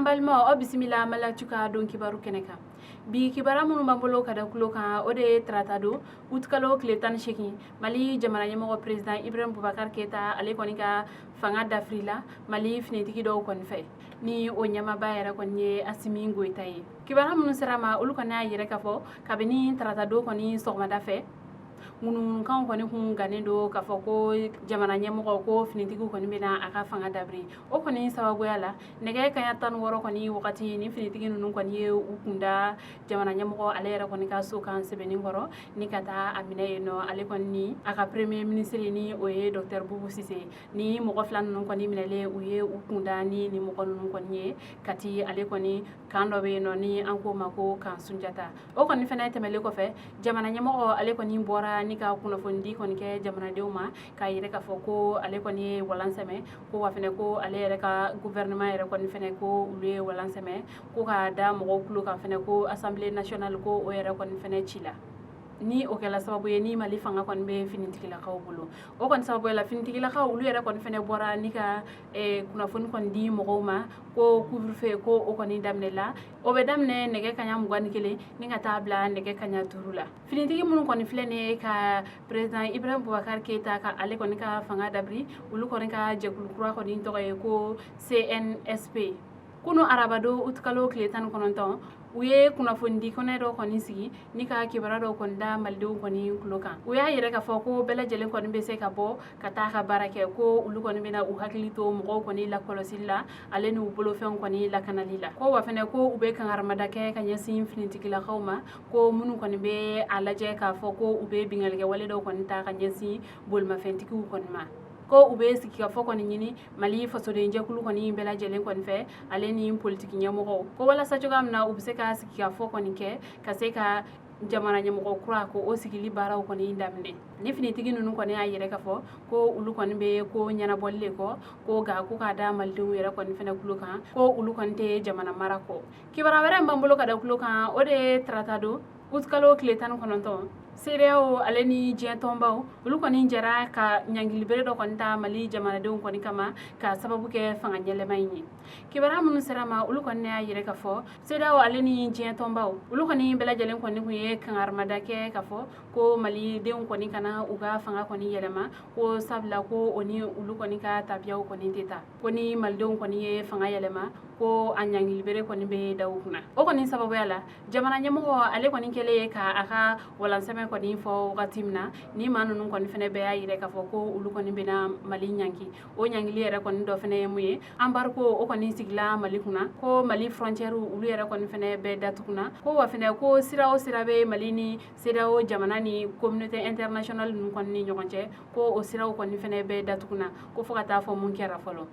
balma o bisimila mala cuka don kibaru keneka bi kibara munu bambolo kada kulo kan o de tratado utkalo kletan sheki mali jamana nyamo president Ibrahim Boubacar Keita ale koni ka fanga d'Afrila mali finitigi do kon fe ni o nyama bayara konye asimi ngoitaye kibara munu serama ulu kana yere kafo kabini tratado koni sogmada fe munu kan koni kun ganen do kafo ko jamana nyamo ko finitigi koni bena aka fanga dabri o koni sababu yala nege kanya tan woro koni wakati ni finitigi nunu koni ukunda jamana nyamo ale yere koni ka so kan sebeni ngoro ni kata amine no ale koni aka premier ministre ni oye Dr Boubou Cissé ni moko flan nunu koni minele uye ukunda ni moko nunu koni kati ale koni kando be no ni anko mako kan sunjata o koni fena temele ko fe jamana nyamo ale koni bora ni ka kuno fondi koni ke jamana deuma ka yire ka foko ale koni walanseme ko wafene ko ale yere ka gouvernement yere koni fene ko ule walanseme ko ka da mo kulo ka fene ko assemblée nationale ko o yere koni fene chila ni o kala sababu ye ni mali fanga kon be finitigi la kaw bulo o kon sababu la finitigi la kaw ulu yere kon fene bora ni ka kuna fon kon di mo ma ko couvre feu ko o kon damne la o be damne nege kanya mugani kele ni nga tabla nege kanya turula finitigi mun kon flene ka president Ibrahim Boubacar Keita ka ale kon ka fanga dabri ulu kon ka jekul kura kon to ko CNSP kuno arabado utkalo kletan kononton uye kuna fondi kone do koni sigi ni ka kibara do konda maldo koni kulokan uya yere ka foko bela jelen koni be se ka bo kata ka barake ko ulu koni bena u haklito mo koni la kolosilla ale nu bolo fen koni la kanalila ko wa fene ko ube kan armada ke kanya sin finiti kila khawma ko munu koni be alaje ka foko ube bingal ke wale do koni ta kanya si bol ma fenti ku koni ma ko ube siki ka foko ni nyini mali faso de njakulu koni bela jelen koni fe ale ni politique nyamo ko wala sa jogam na ubse ka siki ka foko ni ke ka se ka jamana nyamo kura ko o siki libara ko ni ndamne ni finitigi nunu koni ayere ka fo ko ulu koni be ko nyana bolle ko ga ko ka da maldu yere koni fena kulukan ko ulu koni te jamana marako kibara wara mbambulo ka da kulukan o de tratado utkalo kletan kononton sereo aleni jentombaw ulu koni jara ka nyangili bere do konta mali jamana de koni kama ka sababu ke fanga nyele mayni kibara munu serama ulu koni ayire ka fo sereo aleni jentombaw ulu koni bela jelen koni kuye kan armada ke ka fo ko mali de koni kana uga fanga koni yelema ko sabla ko oni ulu koni ka tabiaw koni teta koni malde koni ye fanga yelema ko anyangili bere koni be dawuna o koni sababu yala jamana nyamo ale koni kele ka aka walanseme koni fo gatimna ni manunu koni fene be ayire ka fo ko ulu koni bena mali nyanki o nyangili yere koni do fene muye ambarko o koni sigla mali kuna ko mali frontière ulu yere koni fene be datukuna ko wa fene ko sira o sira be mali ni sira o jamana ni communauté internationale nun koni nyokonche ko o sira o koni fene be datukuna ko fo kata fo mun kera folo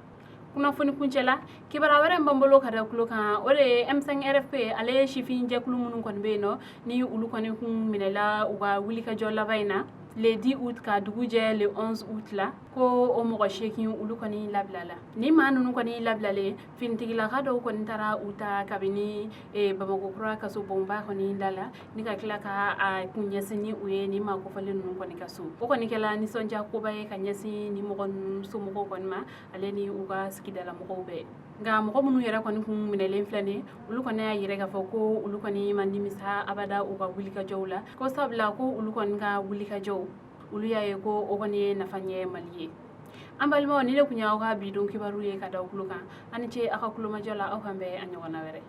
kuna foni kunchela kibara wara mbambolo kada kulokan ole M5 RFP ale shifin je kulumunu kon be no ni ulu koni kun minela uga wulika jolla vaina le 10 août ka duguje le 11 août la ko o mo shekin ulu koni lablala ni manunu koni lablale fintigila kado koni tara uta kabini bamako kura kaso bomba koni dala ni ka klaka a kunyasini uye ni mako fale nun koni kaso o koni kala ni sonja ko baye kanyasi ni mo kon sumo ko kon ma ale ni uga skidala mo be nga mo munu yera koni kun minele flane ulu koni ya yere ka foko ulu koni mandi misa abada uga wulika jowla ko sabla ko ulu koni ka wulika jow ulu yaye ko o koni nafanye maliye ambalmo ni le kunya o ka bidon kibaru ye ka daw kulukan ani ce aka kuluma jola o kambe anyona were